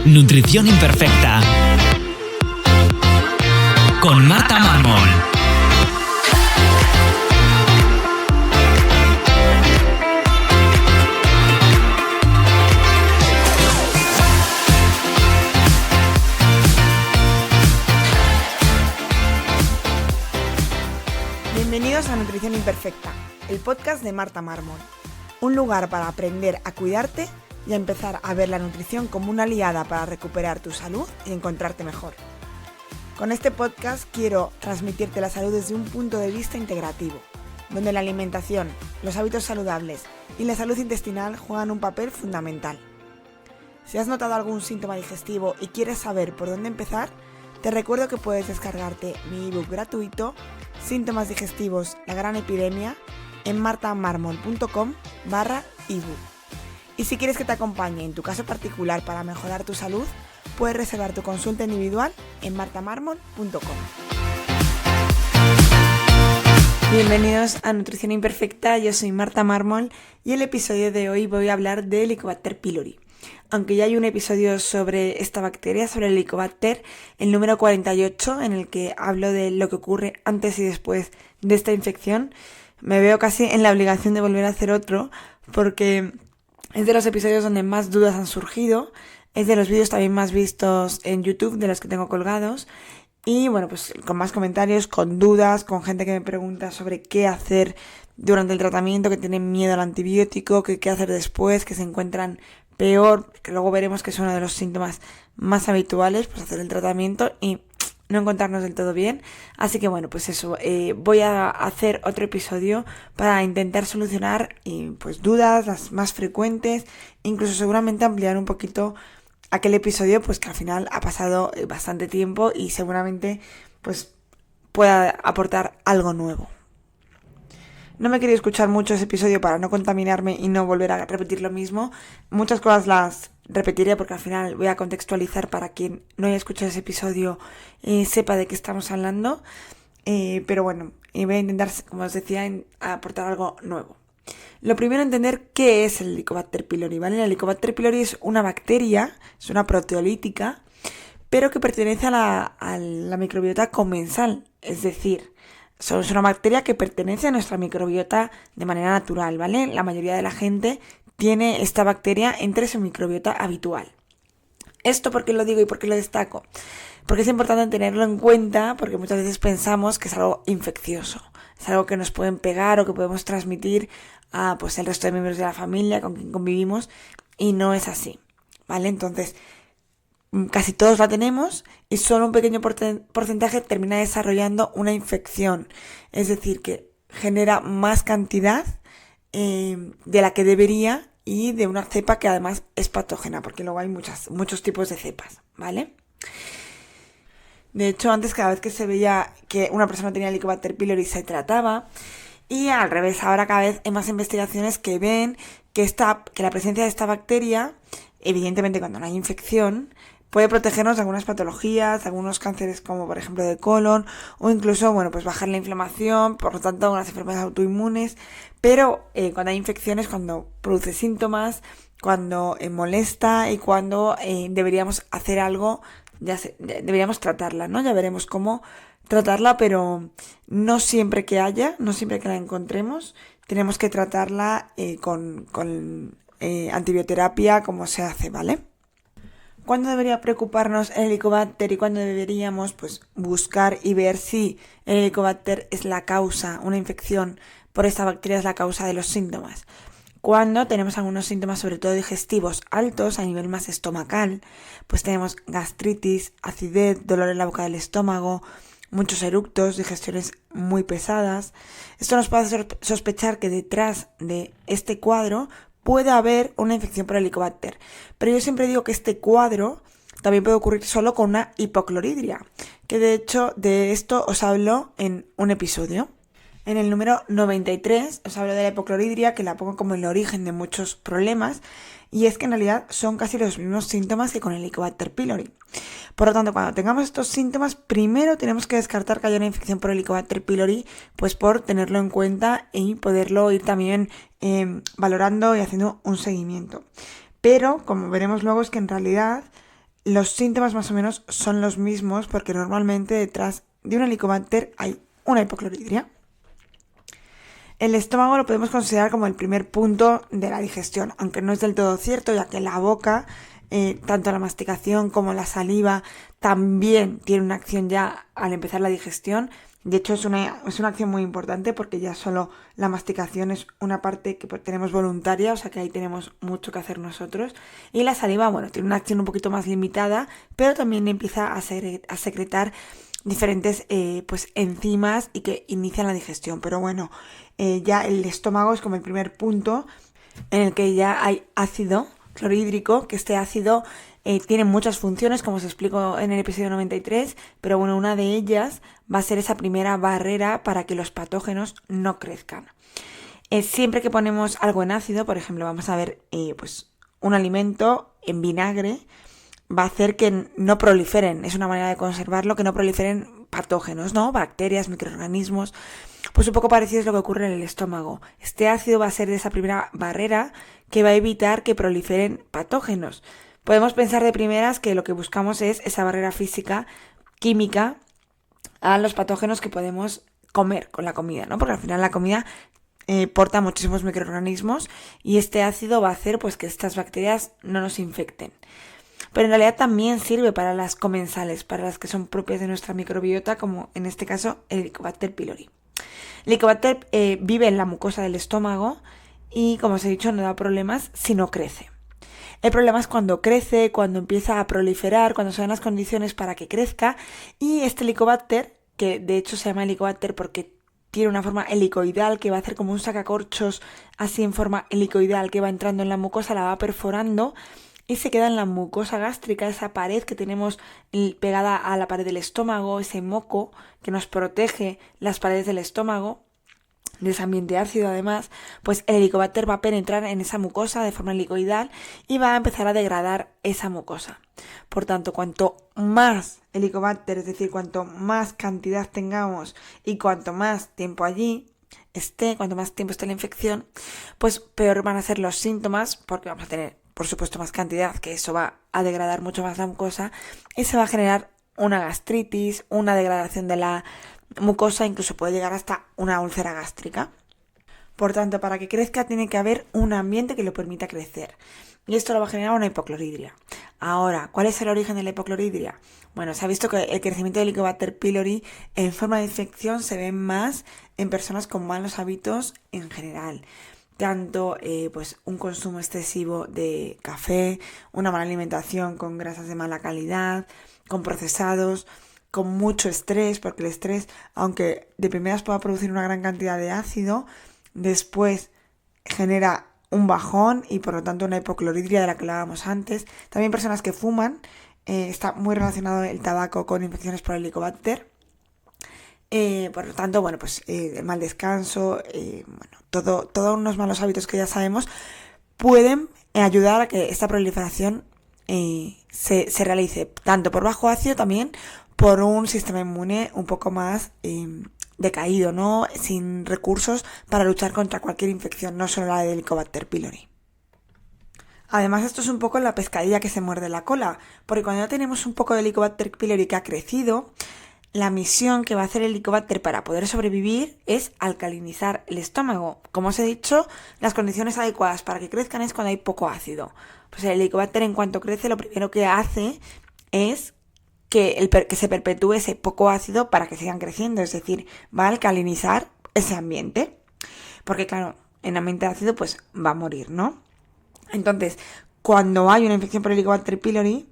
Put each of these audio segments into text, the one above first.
Nutrición Imperfecta con Marta Mármol. Bienvenidos a Nutrición Imperfecta, el podcast de Marta Mármol. Un lugar para aprender a cuidarte y a empezar a ver la nutrición como una aliada para recuperar tu salud y encontrarte mejor. Con este podcast quiero transmitirte la salud desde un punto de vista integrativo, donde la alimentación, los hábitos saludables y la salud intestinal juegan un papel fundamental. Si has notado algún síntoma digestivo y quieres saber por dónde empezar, te recuerdo que puedes descargarte mi ebook gratuito Síntomas digestivos, la gran epidemia en martamarmol.com/ebook. Y si quieres que te acompañe en tu caso particular para mejorar tu salud, puedes reservar tu consulta individual en martamarmol.com. Bienvenidos a Nutrición Imperfecta, yo soy Marta Mármol y el episodio de hoy voy a hablar de Helicobacter pylori. Aunque ya hay un episodio sobre esta bacteria, sobre el Helicobacter, el número 48, en el que hablo de lo que ocurre antes y después de esta infección, me veo casi en la obligación de volver a hacer otro, porque es de los episodios donde más dudas han surgido, es de los vídeos también más vistos en YouTube, de los que tengo colgados, y bueno, pues con más comentarios, con dudas, con gente que me pregunta sobre qué hacer durante el tratamiento, que tienen miedo al antibiótico, que qué hacer después, que se encuentran peor, que luego veremos que es uno de los síntomas más habituales, pues hacer el tratamiento y no encontrarnos del todo bien. Así que bueno, pues eso, voy a hacer otro episodio para intentar solucionar pues dudas, las más frecuentes, incluso seguramente ampliar un poquito aquel episodio, pues que al final ha pasado bastante tiempo y seguramente pues pueda aportar algo nuevo. No me quería escuchar mucho ese episodio para no contaminarme y no volver a repetir lo mismo. Muchas cosas las repetiré porque al final voy a contextualizar para quien no haya escuchado ese episodio sepa de qué estamos hablando. Pero bueno, voy a intentar, como os decía, aportar algo nuevo. Lo primero, entender qué es el Helicobacter pylori, ¿vale? El Helicobacter pylori es una bacteria, es una proteolítica, pero que pertenece a la microbiota comensal, es decir, es una bacteria que pertenece a nuestra microbiota de manera natural, ¿vale? La mayoría de la gente tiene esta bacteria entre su microbiota habitual. ¿Esto por qué lo digo y por qué lo destaco? Porque es importante tenerlo en cuenta, porque muchas veces pensamos que es algo infeccioso, es algo que nos pueden pegar o que podemos transmitir a pues, el resto de miembros de la familia con quien convivimos, y no es así, ¿vale? Entonces, casi todos la tenemos y solo un pequeño porcentaje termina desarrollando una infección. Es decir, que genera más cantidad de la que debería y de una cepa que además es patógena, porque luego hay muchos tipos de cepas, ¿vale? De hecho, antes cada vez que se veía que una persona tenía Helicobacter pylori se trataba, y al revés, ahora cada vez hay más investigaciones que ven que la presencia de esta bacteria, evidentemente cuando no hay infección, puede protegernos de algunas patologías, de algunos cánceres como por ejemplo de colon, o incluso, bueno, pues bajar la inflamación, por lo tanto algunas enfermedades autoinmunes, pero cuando hay infecciones, cuando produce síntomas, cuando molesta y cuando deberíamos hacer algo, deberíamos tratarla, ¿no? Ya veremos cómo tratarla, pero no siempre que la encontremos, tenemos que tratarla con antibioterapia como se hace, ¿vale? ¿Cuándo debería preocuparnos el Helicobacter y cuándo deberíamos buscar y ver si el Helicobacter es la causa, una infección por esta bacteria es la causa de los síntomas? Cuando tenemos algunos síntomas, sobre todo digestivos, altos a nivel más estomacal, pues tenemos gastritis, acidez, dolor en la boca del estómago, muchos eructos, digestiones muy pesadas. Esto nos puede hacer sospechar que detrás de este cuadro puede haber una infección por Helicobacter. Pero yo siempre digo que este cuadro también puede ocurrir solo con una hipocloridria, que de hecho de esto os hablo en un episodio. En el número 93 os hablo de la hipocloridria, que la pongo como el origen de muchos problemas, y es que en realidad son casi los mismos síntomas que con el Helicobacter pylori. Por lo tanto, cuando tengamos estos síntomas, primero tenemos que descartar que haya una infección por Helicobacter pylori, pues por tenerlo en cuenta y poderlo ir también valorando y haciendo un seguimiento. Pero, como veremos luego, es que en realidad los síntomas más o menos son los mismos porque normalmente detrás de un helicobacter hay una hipocloridria. El estómago lo podemos considerar como el primer punto de la digestión, aunque no es del todo cierto, ya que la boca, tanto la masticación como la saliva, también tiene una acción ya al empezar la digestión. De hecho, es una acción muy importante porque ya solo la masticación es una parte que tenemos voluntaria, o sea que ahí tenemos mucho que hacer nosotros. Y la saliva, bueno, tiene una acción un poquito más limitada, pero también empieza a secretar diferentes enzimas y que inician la digestión. Pero bueno, ya el estómago es como el primer punto en el que ya hay ácido clorhídrico, que este ácido tiene muchas funciones, como os explico en el episodio 93, pero bueno, una de ellas va a ser esa primera barrera para que los patógenos no crezcan. Siempre que ponemos algo en ácido, por ejemplo, vamos a ver un alimento en vinagre, va a hacer que no proliferen, es una manera de conservarlo, que no proliferen patógenos, ¿no? Bacterias, microorganismos. Pues un poco parecido es lo que ocurre en el estómago. Este ácido va a ser de esa primera barrera que va a evitar que proliferen patógenos. Podemos pensar de primeras que lo que buscamos es esa barrera física, química, a los patógenos que podemos comer con la comida, ¿no? Porque al final la comida porta muchísimos microorganismos y este ácido va a hacer pues que estas bacterias no nos infecten. Pero en realidad también sirve para las comensales, para las que son propias de nuestra microbiota, como en este caso el Helicobacter pylori. El Helicobacter vive en la mucosa del estómago y, como os he dicho, no da problemas si no crece. El problema es cuando crece, cuando empieza a proliferar, cuando se dan las condiciones para que crezca, y este Helicobacter, que de hecho se llama Helicobacter porque tiene una forma helicoidal que va a hacer como un sacacorchos así en forma helicoidal que va entrando en la mucosa, la va perforando y se queda en la mucosa gástrica, esa pared que tenemos pegada a la pared del estómago, ese moco que nos protege las paredes del estómago, de ese ambiente ácido además, pues el Helicobacter va a penetrar en esa mucosa de forma helicoidal y va a empezar a degradar esa mucosa. Por tanto, cuanto más Helicobacter, es decir, cuanto más cantidad tengamos y cuanto más tiempo allí esté, cuanto más tiempo esté la infección, pues peor van a ser los síntomas, porque vamos a tener, por supuesto, más cantidad, que eso va a degradar mucho más la mucosa y se va a generar una gastritis, una degradación de la mucosa, incluso puede llegar hasta una úlcera gástrica. Por tanto, para que crezca tiene que haber un ambiente que lo permita crecer. Y esto lo va a generar una hipocloridria. Ahora, ¿cuál es el origen de la hipocloridria? Bueno, se ha visto que el crecimiento del Helicobacter pylori en forma de infección se ve más en personas con malos hábitos en general. Tanto un consumo excesivo de café, una mala alimentación con grasas de mala calidad, con procesados, con mucho estrés, porque el estrés, aunque de primeras pueda producir una gran cantidad de ácido, después genera un bajón y por lo tanto una hipocloridria de la que hablábamos antes. También personas que fuman, está muy relacionado el tabaco con infecciones por el Helicobacter. Por lo tanto, el mal descanso, todos unos malos hábitos que ya sabemos pueden ayudar a que esta proliferación se realice tanto por bajo ácido, también por un sistema inmune un poco más decaído, ¿no? Sin recursos para luchar contra cualquier infección, no solo la del Helicobacter pylori. Además, esto es un poco la pescadilla que se muerde la cola, porque cuando ya tenemos un poco de Helicobacter pylori que ha crecido, la misión que va a hacer el Helicobacter para poder sobrevivir es alcalinizar el estómago. Como os he dicho, las condiciones adecuadas para que crezcan es cuando hay poco ácido. Pues el Helicobacter, en cuanto crece, lo primero que hace es que se perpetúe ese poco ácido para que sigan creciendo, es decir, va a alcalinizar ese ambiente. Porque claro, en ambiente ácido pues va a morir, ¿no? Entonces, cuando hay una infección por Helicobacter pylori,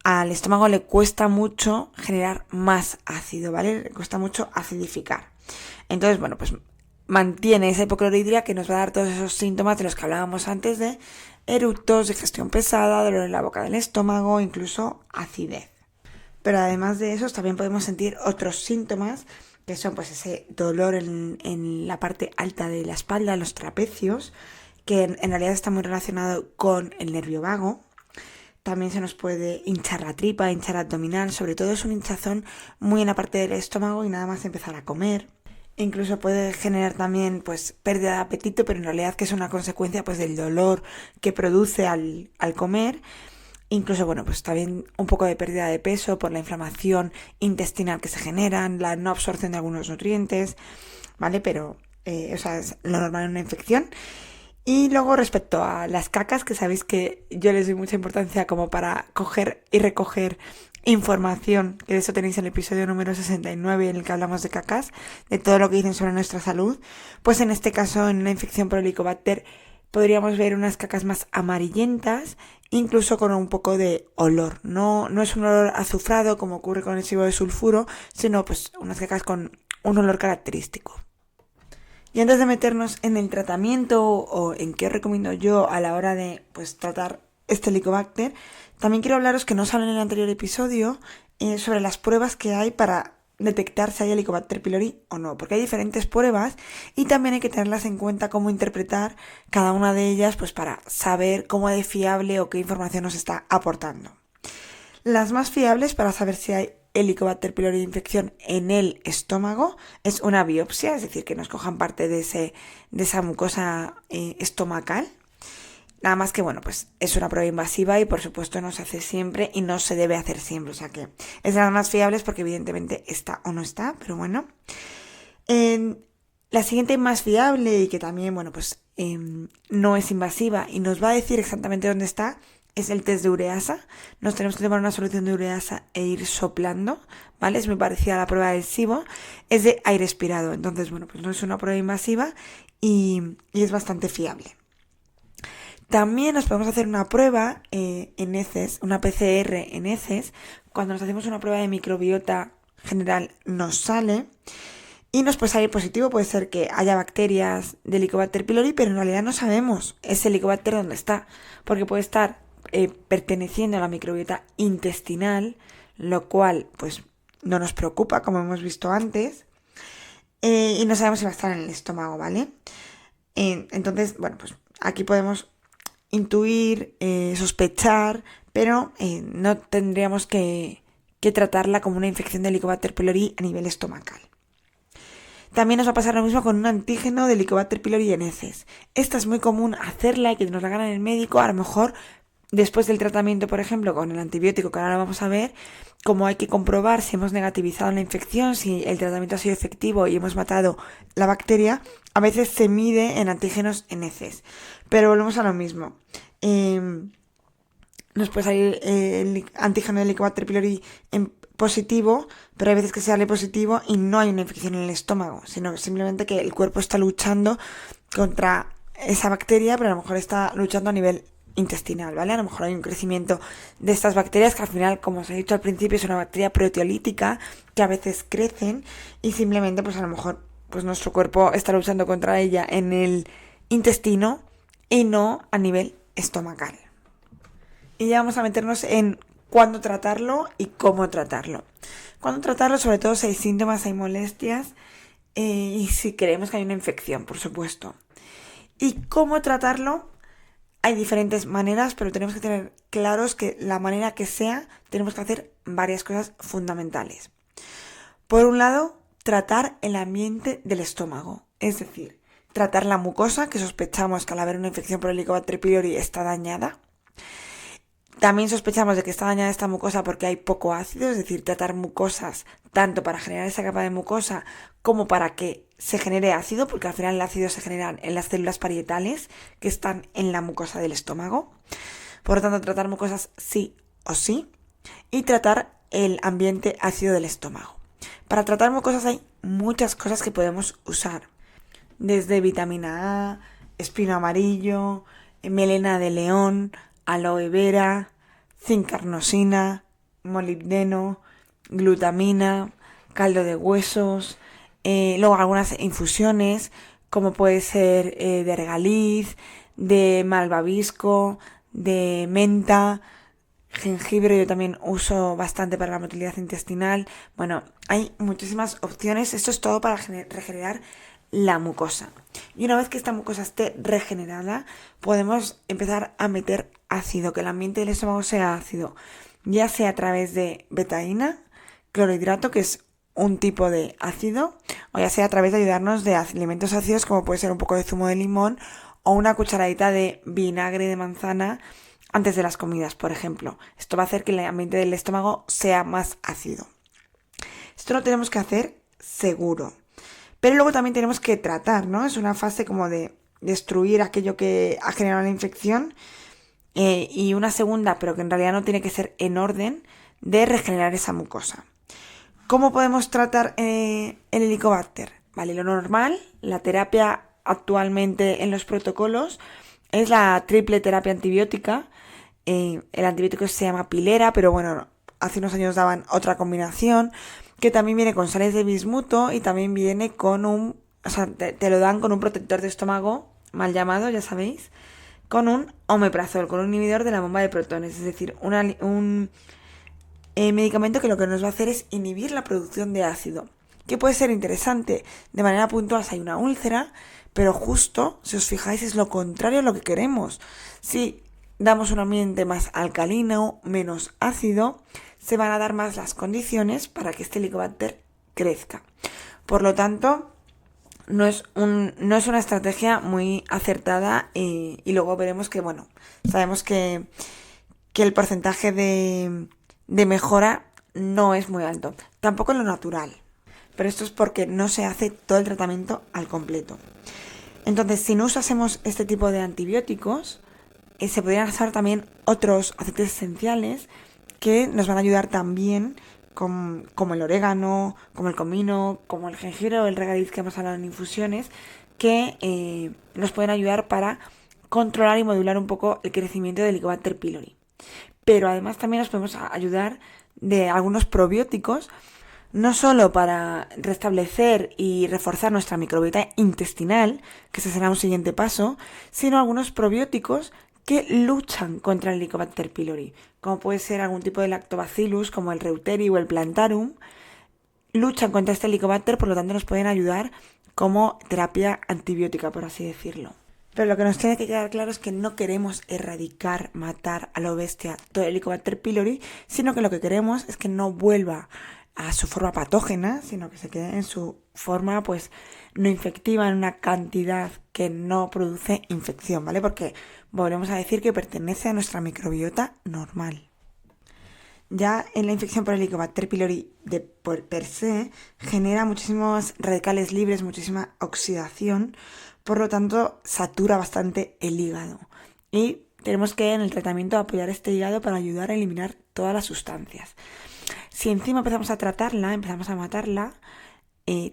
al estómago le cuesta mucho generar más ácido, ¿vale? Le cuesta mucho acidificar. Entonces, mantiene esa hipocloridria que nos va a dar todos esos síntomas de los que hablábamos antes de eructos, digestión pesada, dolor en la boca del estómago, incluso acidez. Pero además de eso, también podemos sentir otros síntomas que son ese dolor en la parte alta de la espalda, en los trapecios, que en realidad está muy relacionado con el nervio vago. También se nos puede hinchar la tripa, hinchar abdominal, sobre todo es un hinchazón muy en la parte del estómago y nada más empezar a comer. Incluso puede generar también pérdida de apetito, pero en realidad que es una consecuencia del dolor que produce al comer. Incluso, bueno, pues también un poco de pérdida de peso por la inflamación intestinal que se genera, la no absorción de algunos nutrientes, ¿vale? Pero, es lo normal en una infección. Y luego respecto a las cacas, que sabéis que yo les doy mucha importancia como para coger y recoger información, que de eso tenéis el episodio número 69 en el que hablamos de cacas, de todo lo que dicen sobre nuestra salud, pues en este caso en una infección por Helicobacter podríamos ver unas cacas más amarillentas, incluso con un poco de olor. No es un olor azufrado como ocurre con el SIBO de sulfuro, sino pues unas cacas con un olor característico. Y antes de meternos en el tratamiento o en qué recomiendo yo a la hora de pues tratar este Helicobacter, también quiero hablaros que no os hablé en el anterior episodio sobre las pruebas que hay para detectar si hay Helicobacter pylori o no, porque hay diferentes pruebas y también hay que tenerlas en cuenta cómo interpretar cada una de ellas pues para saber cómo de fiable o qué información nos está aportando. Las más fiables para saber si hay Helicobacter pylori de infección en el estómago es una biopsia, es decir, que nos cojan parte de esa mucosa estomacal. Nada más que, bueno, pues es una prueba invasiva y por supuesto no se hace siempre y no se debe hacer siempre. O sea que es de las más fiables porque evidentemente está o no está, pero bueno. La siguiente más fiable y que también, bueno, pues no es invasiva y nos va a decir exactamente dónde está, es el test de ureasa. Nos tenemos que tomar una solución de ureasa e ir soplando, ¿vale? Es muy parecida a la prueba del SIBO. Es de aire expirado, entonces, bueno, pues no es una prueba invasiva y es bastante fiable. También nos podemos hacer una prueba en heces, una PCR en heces. Cuando nos hacemos una prueba de microbiota general nos sale y nos puede salir positivo. Puede ser que haya bacterias de Helicobacter pylori, pero en realidad no sabemos ese Helicobacter dónde está, porque puede estar perteneciendo a la microbiota intestinal, lo cual pues no nos preocupa, como hemos visto antes, y no sabemos si va a estar en el estómago, ¿vale? Entonces, bueno, pues aquí podemos intuir, sospechar, pero no tendríamos que tratarla como una infección de Helicobacter pylori a nivel estomacal. También nos va a pasar lo mismo con un antígeno de Helicobacter pylori en heces. Esta es muy común hacerla y que nos la hagan en el médico, a lo mejor después del tratamiento, por ejemplo, con el antibiótico, que ahora lo vamos a ver, como hay que comprobar si hemos negativizado la infección, si el tratamiento ha sido efectivo y hemos matado la bacteria, a veces se mide en antígenos en heces. Pero volvemos a lo mismo. Nos puede salir el antígeno de Helicobacter pylori en positivo, pero hay veces que sale positivo y no hay una infección en el estómago, sino simplemente que el cuerpo está luchando contra esa bacteria, pero a lo mejor está luchando a nivel intestinal, ¿vale? A lo mejor hay un crecimiento de estas bacterias que al final, como os he dicho al principio, es una bacteria proteolítica que a veces crecen y simplemente pues a lo mejor pues nuestro cuerpo está luchando contra ella en el intestino y no a nivel estomacal. Y ya vamos a meternos en cuándo tratarlo y cómo tratarlo. Cuándo tratarlo, sobre todo si hay síntomas, hay molestias y si creemos que hay una infección, por supuesto. Y cómo tratarlo, hay diferentes maneras, pero tenemos que tener claros que la manera que sea, tenemos que hacer varias cosas fundamentales. Por un lado, tratar el ambiente del estómago, es decir, tratar la mucosa, que sospechamos que al haber una infección por Helicobacter pylori está dañada. También sospechamos de que está dañada esta mucosa porque hay poco ácido, es decir, tratar mucosas tanto para generar esa capa de mucosa como para que se genere ácido, porque al final el ácido se genera en las células parietales que están en la mucosa del estómago. Por lo tanto, tratar mucosas sí o sí y tratar el ambiente ácido del estómago. Para tratar mucosas hay muchas cosas que podemos usar, desde vitamina A, espino amarillo, melena de león, aloe vera, zinc-carnosina, molibdeno, glutamina, caldo de huesos, luego algunas infusiones como puede ser de regaliz, de malvavisco, de menta, jengibre. Yo también uso bastante para la motilidad intestinal. Bueno, hay muchísimas opciones. Esto es todo para regenerar la mucosa. Y una vez que esta mucosa esté regenerada, podemos empezar a meter ácido, que el ambiente del estómago sea ácido, ya sea a través de betaína, clorhidrato, que es un tipo de ácido, o ya sea a través de ayudarnos de alimentos ácidos como puede ser un poco de zumo de limón o una cucharadita de vinagre de manzana antes de las comidas, por ejemplo. Esto va a hacer que el ambiente del estómago sea más ácido. Esto lo tenemos que hacer seguro. Pero luego también tenemos que tratar, ¿no? Es una fase como de destruir aquello que ha generado la infección y una segunda, pero que en realidad no tiene que ser en orden, de regenerar esa mucosa. ¿Cómo podemos tratar el Helicobacter? Vale, lo normal, la terapia actualmente en los protocolos es la triple terapia antibiótica. El antibiótico se llama Pilera, pero bueno, hace unos años daban otra combinación que también viene con sales de bismuto y también viene con te lo dan con un protector de estómago, mal llamado, ya sabéis, con un omeprazol, con un inhibidor de la bomba de protones, es decir, un medicamento que lo que nos va a hacer es inhibir la producción de ácido, que puede ser interesante de manera puntual si hay una úlcera, pero justo, si os fijáis, es lo contrario a lo que queremos. Si damos un ambiente más alcalino, menos ácido, se van a dar más las condiciones para que este Helicobacter crezca. Por lo tanto, no es una estrategia muy acertada y luego veremos que, bueno, sabemos que el porcentaje de mejora no es muy alto. Tampoco en lo natural. Pero esto es porque no se hace todo el tratamiento al completo. Entonces, si no usásemos este tipo de antibióticos, se podrían usar también otros aceites esenciales que nos van a ayudar también, como el orégano, como el comino, como el jengibre o el regaliz que hemos hablado en infusiones, que nos pueden ayudar para controlar y modular un poco el crecimiento del Helicobacter pylori. Pero además también nos podemos ayudar de algunos probióticos, no solo para restablecer y reforzar nuestra microbiota intestinal, que ese será un siguiente paso, sino algunos probióticos que luchan contra el Helicobacter pylori, como puede ser algún tipo de lactobacillus como el reuteri o el plantarum, luchan contra este Helicobacter, por lo tanto nos pueden ayudar como terapia antibiótica, por así decirlo. Pero lo que nos tiene que quedar claro es que no queremos erradicar, matar a lo bestia todo el Helicobacter pylori, sino que lo que queremos es que no vuelva a su forma patógena, sino que se quede en su forma pues no infectiva, en una cantidad que no produce infección, ¿vale? Porque volvemos a decir que pertenece a nuestra microbiota normal. Ya en la infección por el Helicobacter pylori per se genera muchísimos radicales libres, muchísima oxidación, por lo tanto satura bastante el hígado. Y tenemos que en el tratamiento apoyar este hígado para ayudar a eliminar todas las sustancias. Si encima empezamos a tratarla, empezamos a matarla,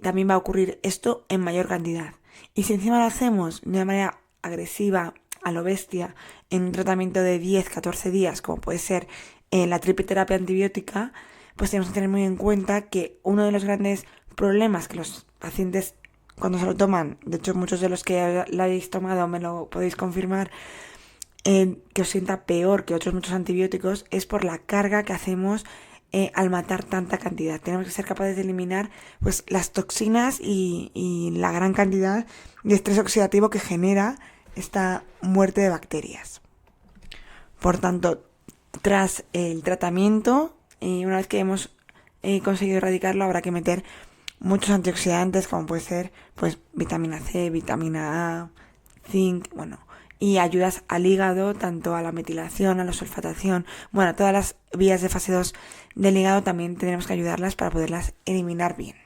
también va a ocurrir esto en mayor cantidad. Y si encima lo hacemos de una manera agresiva, a lo bestia, en un tratamiento de 10-14 días, como puede ser la triple terapia antibiótica, pues tenemos que tener muy en cuenta que uno de los grandes problemas que los pacientes cuando se lo toman, de hecho muchos de los que lo habéis tomado me lo podéis confirmar, que os sienta peor que otros muchos antibióticos, es por la carga que hacemos al matar tanta cantidad. Tenemos que ser capaces de eliminar pues las toxinas y la gran cantidad de estrés oxidativo que genera esta muerte de bacterias. Por tanto, tras el tratamiento, una vez que hemos conseguido erradicarlo, habrá que meter muchos antioxidantes, como puede ser pues vitamina C, vitamina A, zinc, y ayudas al hígado, tanto a la metilación, a la sulfatación, todas las vías de fase 2 del hígado también tendremos que ayudarlas para poderlas eliminar bien.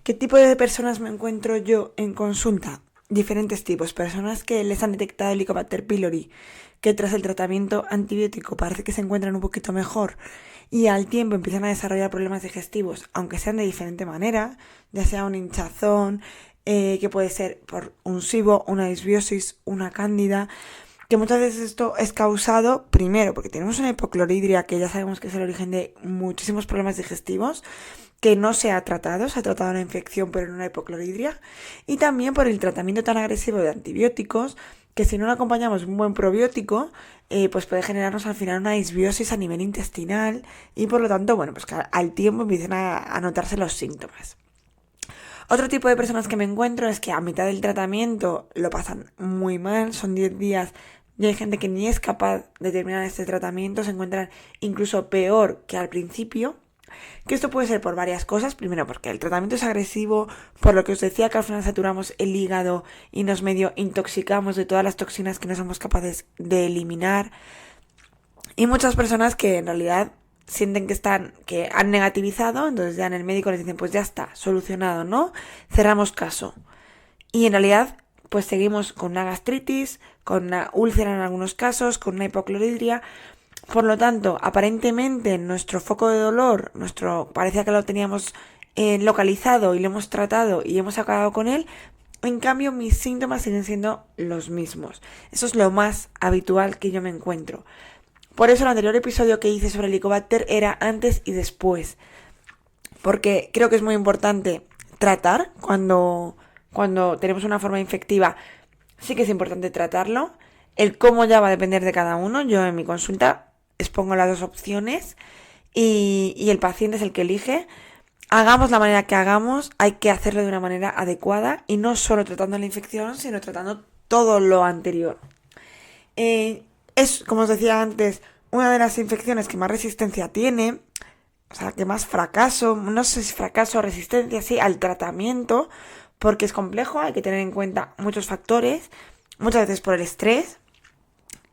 ¿Qué tipo de personas me encuentro yo en consulta? Diferentes tipos. Personas que les han detectado el Helicobacter pylori, que tras el tratamiento antibiótico parece que se encuentran un poquito mejor y al tiempo empiezan a desarrollar problemas digestivos, aunque sean de diferente manera, ya sea un hinchazón, que puede ser por un SIBO, una disbiosis, una cándida, que muchas veces esto es causado, primero, porque tenemos una hipocloridria, que ya sabemos que es el origen de muchísimos problemas digestivos, que no se ha tratado la infección pero en una hipocloridria, y también por el tratamiento tan agresivo de antibióticos, que si no lo acompañamos de un buen probiótico, pues puede generarnos al final una disbiosis a nivel intestinal, y por lo tanto, pues que al tiempo empiezan a notarse los síntomas. Otro tipo de personas que me encuentro es que a mitad del tratamiento lo pasan muy mal, son 10 días y hay gente que ni es capaz de terminar este tratamiento, se encuentran incluso peor que al principio, que esto puede ser por varias cosas. Primero, porque el tratamiento es agresivo, por lo que os decía que al final saturamos el hígado y nos medio intoxicamos de todas las toxinas que no somos capaces de eliminar. Y muchas personas que en realidad sienten que han negativizado, entonces ya en el médico les dicen, pues ya está, solucionado, ¿no? Cerramos caso. Y en realidad, pues seguimos con una gastritis, con una úlcera en algunos casos, con una hipocloridria. Por lo tanto, aparentemente nuestro foco de dolor, parecía que lo teníamos localizado y lo hemos tratado y hemos acabado con él. En cambio, mis síntomas siguen siendo los mismos. Eso es lo más habitual que yo me encuentro. Por eso el anterior episodio que hice sobre el Helicobacter era antes y después. Porque creo que es muy importante tratar cuando tenemos una forma infectiva. Sí que es importante tratarlo. El cómo ya va a depender de cada uno. Yo en mi consulta expongo las dos opciones y el paciente es el que elige. Hagamos la manera que hagamos, hay que hacerlo de una manera adecuada y no solo tratando la infección, sino tratando todo lo anterior. Es, como os decía antes, una de las infecciones que más resistencia tiene, o sea, que más fracaso, no sé si fracaso o resistencia, sí, al tratamiento, porque es complejo, hay que tener en cuenta muchos factores, muchas veces por el estrés,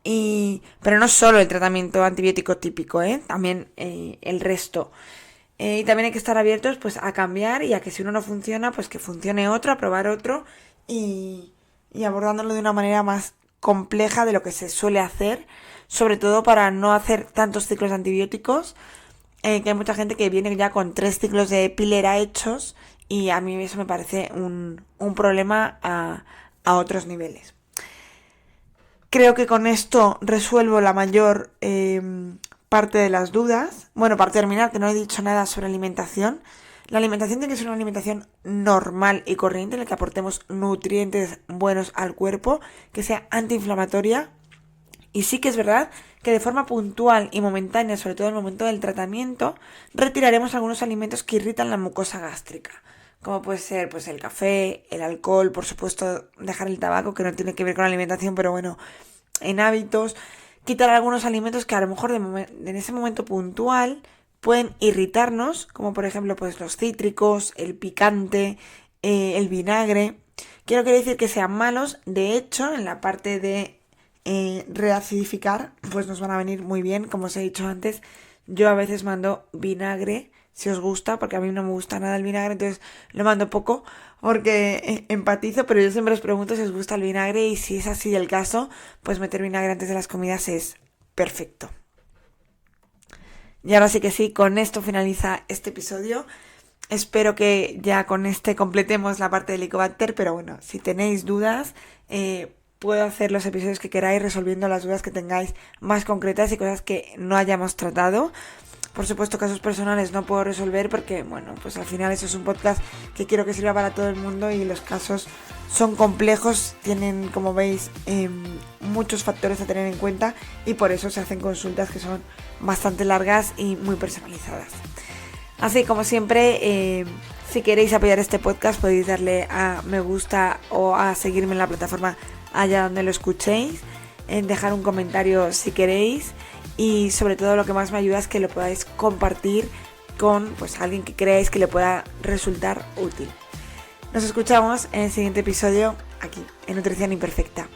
pero no solo el tratamiento antibiótico típico, también el resto. Y también hay que estar abiertos pues a cambiar y a que si uno no funciona, pues que funcione otro, a probar otro y abordándolo de una manera más compleja de lo que se suele hacer, sobre todo para no hacer tantos ciclos de antibióticos, que hay mucha gente que viene ya con 3 ciclos de pilera hechos y a mí eso me parece un problema a otros niveles. Creo que con esto resuelvo la mayor parte de las dudas. Bueno, para terminar, que no he dicho nada sobre alimentación. La alimentación tiene que ser una alimentación normal y corriente en la que aportemos nutrientes buenos al cuerpo, que sea antiinflamatoria. Y sí que es verdad que de forma puntual y momentánea, sobre todo en el momento del tratamiento, retiraremos algunos alimentos que irritan la mucosa gástrica, como puede ser pues el café, el alcohol, por supuesto dejar el tabaco, que no tiene que ver con la alimentación, pero bueno, en hábitos, quitar algunos alimentos que a lo mejor en ese momento puntual pueden irritarnos, como por ejemplo pues los cítricos, el picante, el vinagre, que no quiere decir que sean malos, de hecho en la parte de reacidificar pues nos van a venir muy bien, como os he dicho antes, yo a veces mando vinagre si os gusta, porque a mí no me gusta nada el vinagre, entonces lo mando poco porque empatizo, pero yo siempre os pregunto si os gusta el vinagre y si es así el caso, pues meter vinagre antes de las comidas es perfecto. Y ahora sí que sí, con esto finaliza este episodio. Espero que ya con este completemos la parte del Helicobacter, pero bueno, si tenéis dudas, puedo hacer los episodios que queráis resolviendo las dudas que tengáis más concretas y cosas que no hayamos tratado. Por supuesto, casos personales no puedo resolver porque, bueno, pues al final eso es un podcast que quiero que sirva para todo el mundo y los casos son complejos, tienen, como veis, muchos factores a tener en cuenta y por eso se hacen consultas que son bastante largas y muy personalizadas. Así como siempre, si queréis apoyar este podcast podéis darle a me gusta o a seguirme en la plataforma allá donde lo escuchéis, dejar un comentario si queréis. Y sobre todo lo que más me ayuda es que lo podáis compartir con pues alguien que creáis que le pueda resultar útil. Nos escuchamos en el siguiente episodio aquí en Nutrición Imperfecta.